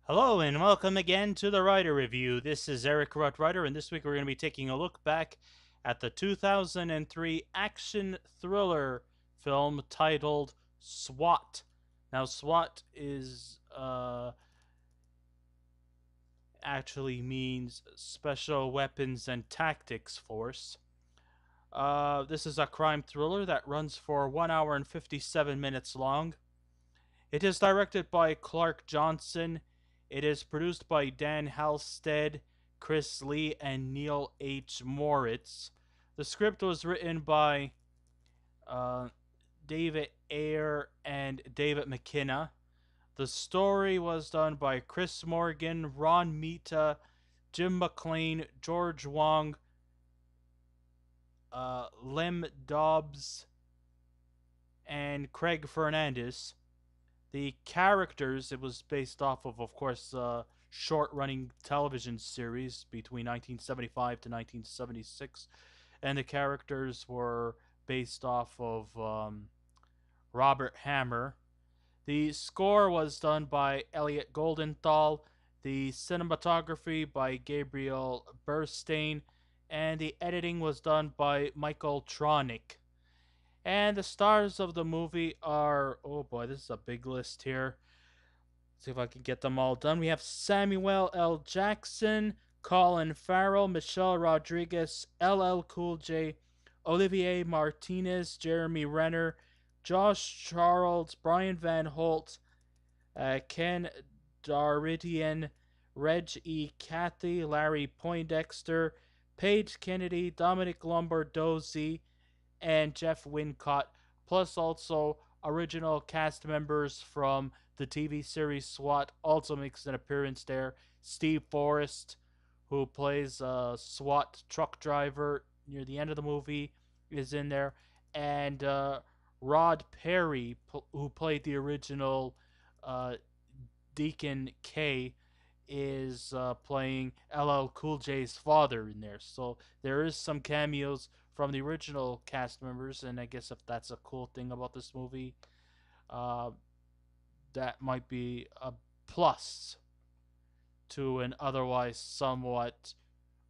Hello and welcome again to the Writer Review. This is Eric Ruttwriter, and this week we're going to be taking a look back at the 2003 action thriller film titled S.W.A.T. Now, S.W.A.T. is actually means Special Weapons and Tactics Force. This is a crime thriller that runs for 1 hour and 57 minutes long. It is directed by Clark Johnson. It is produced by Dan Halstead, Chris Lee, and Neil H. Moritz. The script was written by uh, David Ayer and David McKenna. The story was done by Chris Morgan, Ron Mita, Jim McLean, George Wong, Lem Dobbs, and Craig Fernandez. The characters, it was based off of course, a short running television series between 1975 to 1976. And the characters were based off of Robert Hammer. The score was done by Elliot Goldenthal, the cinematography by Gabriel Burstein, and the editing was done by Michael Tronick. And the stars of the movie are, oh boy, this is a big list here. Let's see if I can get them all done. We have Samuel L. Jackson, Collin Farrell, Michelle Rodriguez, LL Cool J, Olivier Martinez, Jeremy Renner, Josh Charles, Brian Van Holt, Ken Daritian, Reg E. Cathy, Larry Poindexter, Paige Kennedy, Dominic Lombardozzi, and Jeff Wincott, plus also original cast members from the TV series SWAT also makes an appearance there. Steve Forrest, who plays a SWAT truck driver near the end of the movie, is in there, and Rod Perry, who played the original uh, Deacon K, is playing LL Cool J's father in there. So there is some cameos from the original cast members, and I guess if that's a cool thing about this movie, uh, that might be a plus to an otherwise somewhat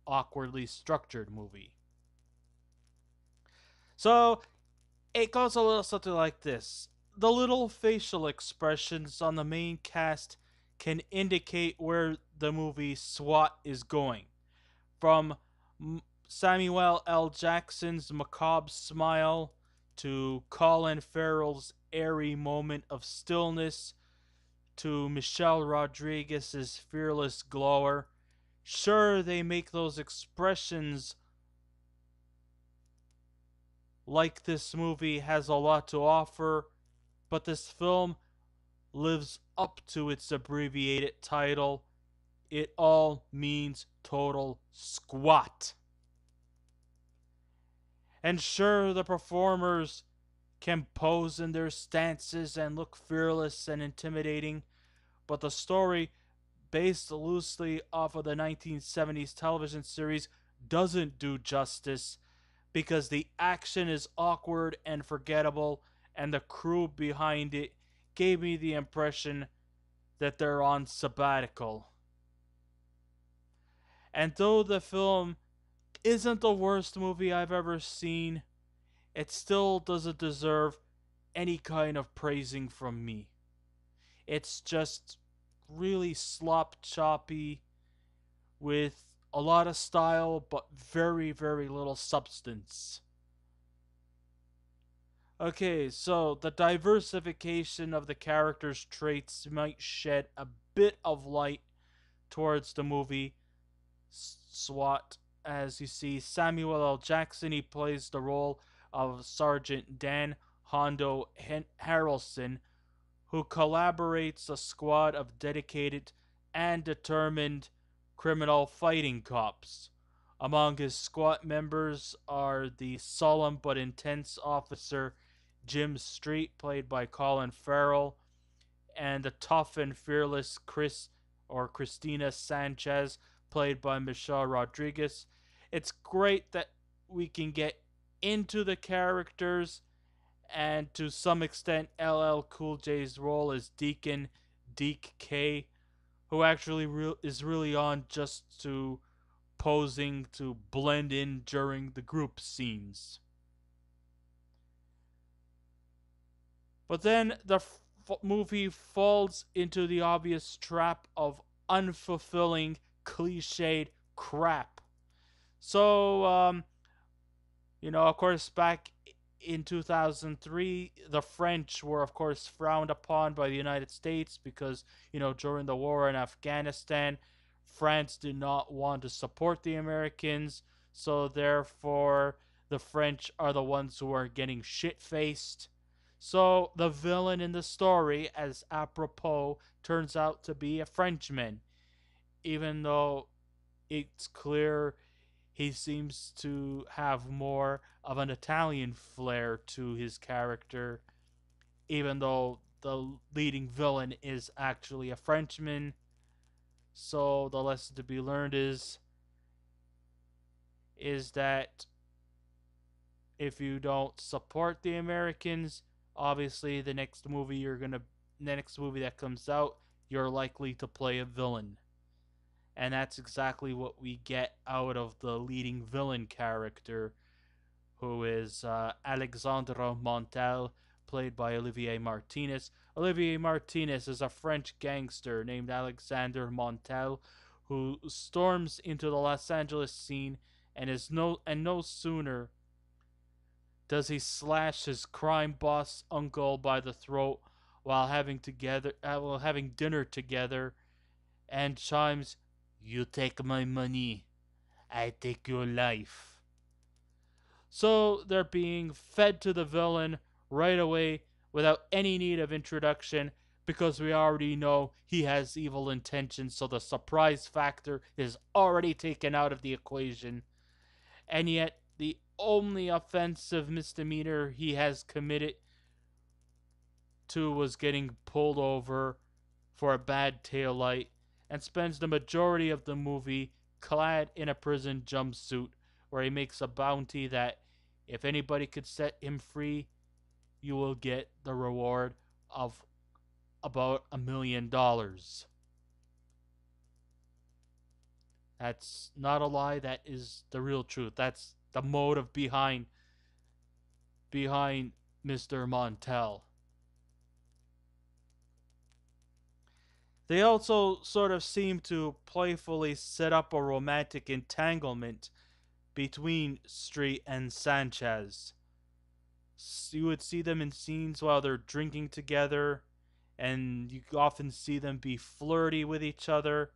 awkwardly structured movie. So it goes a little something like this. The little facial expressions on the main cast can indicate where the movie SWAT is going. From Samuel L. Jackson's macabre smile to Colin Farrell's airy moment of stillness to Michelle Rodriguez's fearless glower. Sure, they make those expressions like this movie has a lot to offer, but this film lives up to its abbreviated title. It all means total squat. And sure, the performers can pose in their stances and look fearless and intimidating, but the story, based loosely off of the 1970s television series, doesn't do justice because the action is awkward and forgettable, and the crew behind it gave me the impression that they're on sabbatical. And though the film isn't the worst movie I've ever seen, it still doesn't deserve any kind of praising from me. It's just really slop choppy with a lot of style but very, very little substance. Okay, so the diversification of the characters' traits might shed a bit of light towards the movie SWAT. As you see, Samuel L. Jackson, he plays the role of Sergeant Dan Hondo Harrelson, who collaborates a squad of dedicated and determined criminal fighting cops. Among his squad members are the solemn but intense officer Jim Street, played by Colin Farrell, and the tough and fearless Christina Sanchez, played by Michelle Rodriguez. It's great that we can get into the characters, and to some extent LL Cool J's role as Deacon Deke K who actually is really on just to posing to blend in during the group scenes. But then the movie falls into the obvious trap of unfulfilling, cliched crap. So, of course, back in 2003, the French were, of course, frowned upon by the United States because, during the war in Afghanistan, France did not want to support the Americans. So, therefore, the French are the ones who are getting shit faced. So, the villain in the story, as apropos, turns out to be a Frenchman, even though it's clear he seems to have more of an Italian flair to his character, even though the leading villain is actually a Frenchman. So the lesson to be learned is that if you don't support the Americans, obviously the next movie that comes out, you're likely to play a villain. And that's exactly what we get out of the leading villain character, who is Alexandre Montel, played by Olivier Martinez. Olivier Martinez is a French gangster named Alexander Montel who storms into the Los Angeles scene no sooner does he slash his crime boss uncle by the throat while having dinner together and chimes, "You take my money, I take your life." So they're being fed to the villain right away without any need of introduction because we already know he has evil intentions, so the surprise factor is already taken out of the equation. And yet, the only offensive misdemeanor he has committed to was getting pulled over for a bad taillight and spends the majority of the movie clad in a prison jumpsuit where he makes a bounty that if anybody could set him free, you will get the reward of about $1 million. That's not a lie, that is the real truth. That's the motive behind Mr. Montel. They also sort of seem to playfully set up a romantic entanglement between Street and Sanchez. You would see them in scenes while they're drinking together, and you often see them be flirty with each other.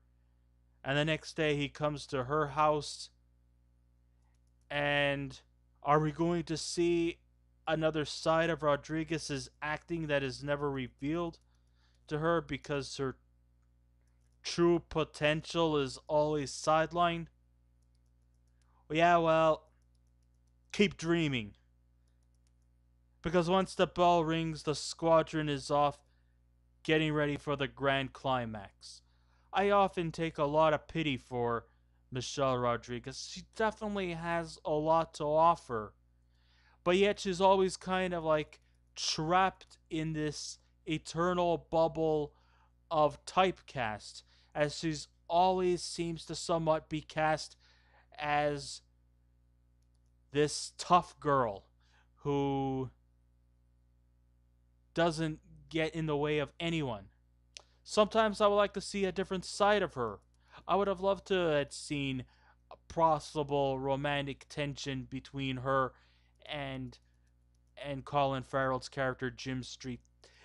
And the next day he comes to her house, and are we going to see another side of Rodriguez's acting that is never revealed to her because her true potential is always sidelined? Yeah, well, keep dreaming. Because once the bell rings, the squadron is off getting ready for the grand climax. I often take a lot of pity for Michelle Rodriguez. She definitely has a lot to offer, but yet she's always kind of like trapped in this eternal bubble of typecast, as she's always seems to somewhat be cast as this tough girl who doesn't get in the way of anyone. Sometimes I would like to see a different side of her. I would have loved to have seen a possible romantic tension between her and Colin Farrell's character Jim Street.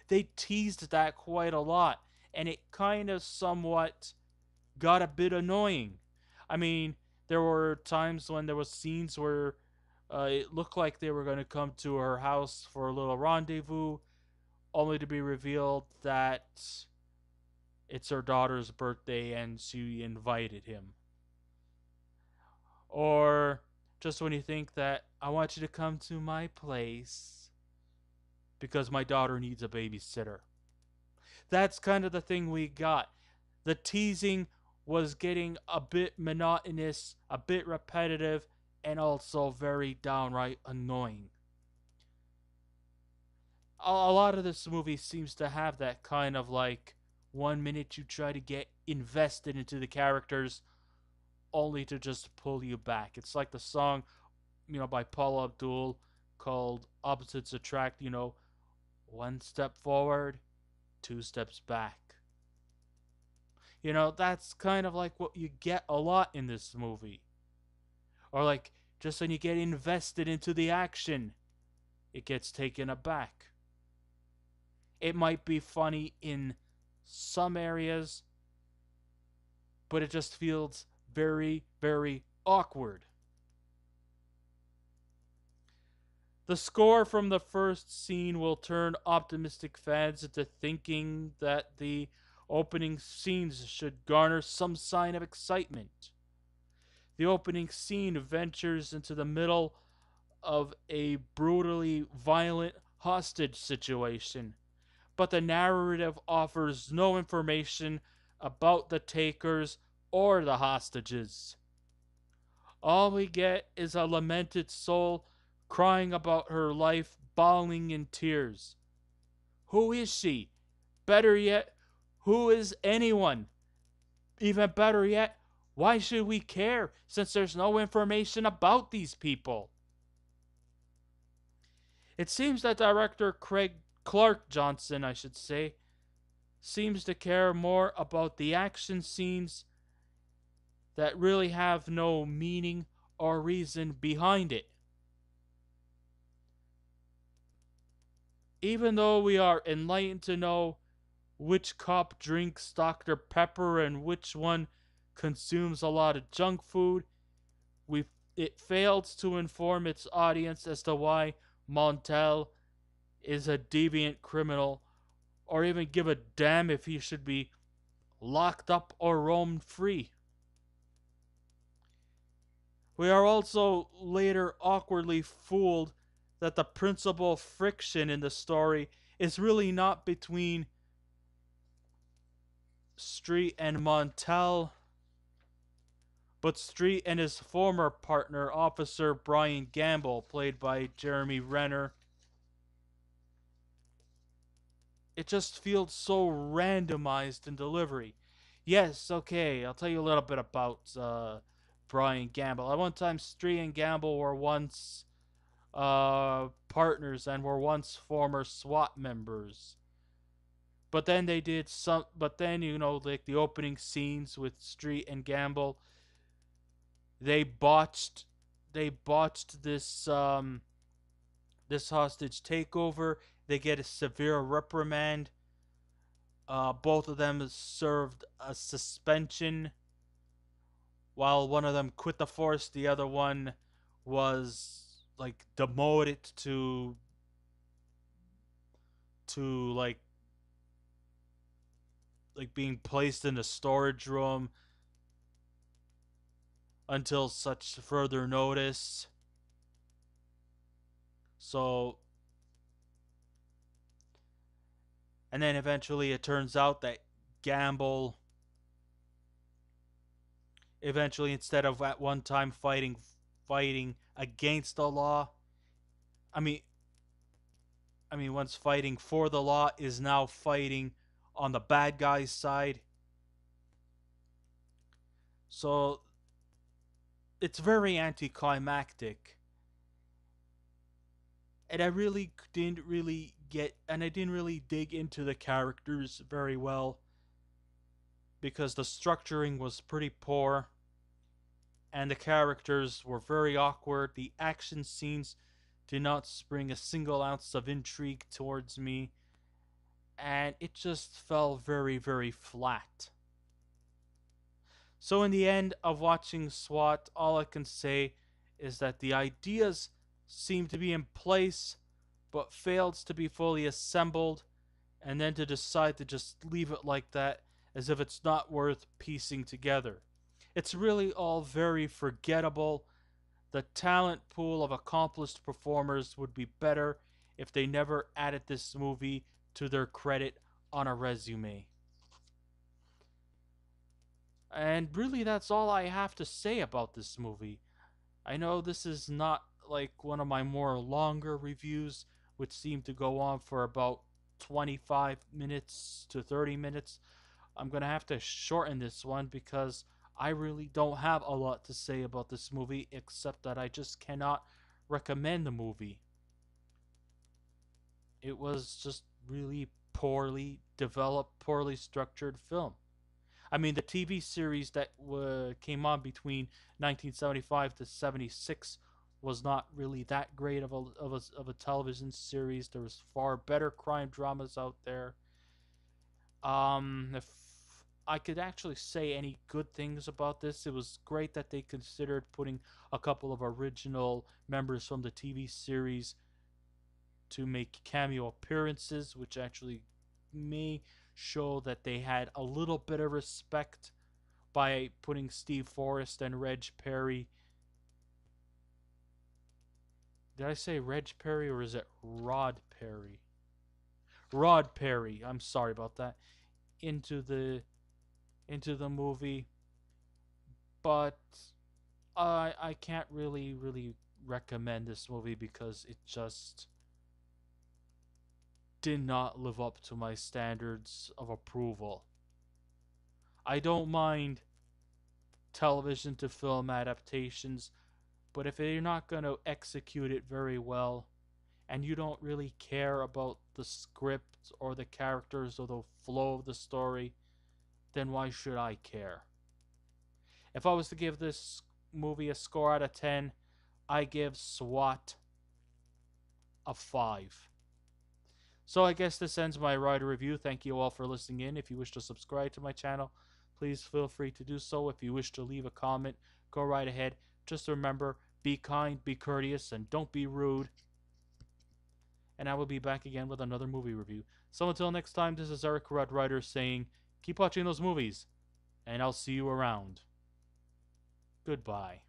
They teased that quite a lot, and it kind of somewhat got a bit annoying. I mean, there were times when there was scenes where it looked like they were going to come to her house for a little rendezvous, only to be revealed that it's her daughter's birthday and she invited him. Or just when you think that I want you to come to my place because my daughter needs a babysitter. That's kind of the thing we got. The teasing was getting a bit monotonous, a bit repetitive, and also very downright annoying. A lot of this movie seems to have that kind of like One minute you try to get invested into the characters, only to just pull you back. It's like the song, by Paul Abdul called Opposites Attract, one step forward, two steps back. That's kind of like what you get a lot in this movie. Or like just when you get invested into the action, it gets taken aback. It might be funny in some areas, but it just feels very, very awkward. The score from the first scene will turn optimistic fans into thinking that the opening scenes should garner some sign of excitement. The opening scene ventures into the middle of a brutally violent hostage situation, but the narrative offers no information about the takers or the hostages. All we get is a lamented soul crying about her life, bawling in tears. Who is she? Better yet, who is anyone? Even better yet, why should we care since there's no information about these people? It seems that director Clark Johnson, I should say, seems to care more about the action scenes that really have no meaning or reason behind it. Even though we are enlightened to know which cop drinks Dr. Pepper and which one consumes a lot of junk food, it fails to inform its audience as to why Montel is a deviant criminal, or even give a damn if he should be locked up or roamed free. We are also later awkwardly fooled that the principal friction in the story is really not between Street and Montel, but Street and his former partner, Officer Brian Gamble, played by Jeremy Renner. It just feels so randomized in delivery. Yes, okay, I'll tell you a little bit about Brian Gamble. At one time, Street and Gamble were once partners and were once former SWAT members. But then they did some. But then like the opening scenes with Street and Gamble, they botched. They botched this hostage takeover. They get a severe reprimand. Both of them served a suspension. While one of them quit the force, the other one was like demoted to like being placed in a storage room until such further notice. So, and then eventually it turns out that Gamble, eventually, instead of at one time fighting against the law, I mean once fighting for the law, is now fighting on the bad guy's side. So it's very anticlimactic. And I didn't really dig into the characters very well because the structuring was pretty poor and the characters were very awkward. The action scenes did not spring a single ounce of intrigue towards me, and it just fell very, very flat. So, in the end of watching SWAT, all I can say is that the ideas seem to be in place, but fails to be fully assembled, and then to decide to just leave it like that as if it's not worth piecing together. It's really all very forgettable. The talent pool of accomplished performers would be better if they never added this movie to their credit on a resume. And really, that's all I have to say about this movie. I know this is not like one of my more longer reviews, which seem to go on for about 25 minutes to 30 minutes. I'm going to have to shorten this one because I really don't have a lot to say about this movie except that I just cannot recommend the movie. It was just really poorly developed, poorly structured film. I mean, the TV series that came on between 1975 to 76 was not really that great of a television series. There was far better crime dramas out there. If I could actually say any good things about this, it was great that they considered putting a couple of original members from the TV series to make cameo appearances, which actually may show that they had a little bit of respect by putting Steve Forrest and Reg Perry. Did I say Reg Perry or is it Rod Perry? Rod Perry. I'm sorry about that. Into the movie, but I can't really recommend this movie because it just did not live up to my standards of approval. I don't mind television to film adaptations, but if you're not going to execute it very well and you don't really care about the script or the characters or the flow of the story, then why should I care? If I was to give this movie a score out of 10, I give S.W.A.T a 5. So I guess this ends my rider review. Thank you all for listening in. If you wish to subscribe to my channel, please feel free to do so. If you wish to leave a comment, go right ahead. Just remember, be kind, be courteous, and don't be rude. And I will be back again with another movie review. So until next time, this is Eric Red Rider saying, keep watching those movies, and I'll see you around. Goodbye.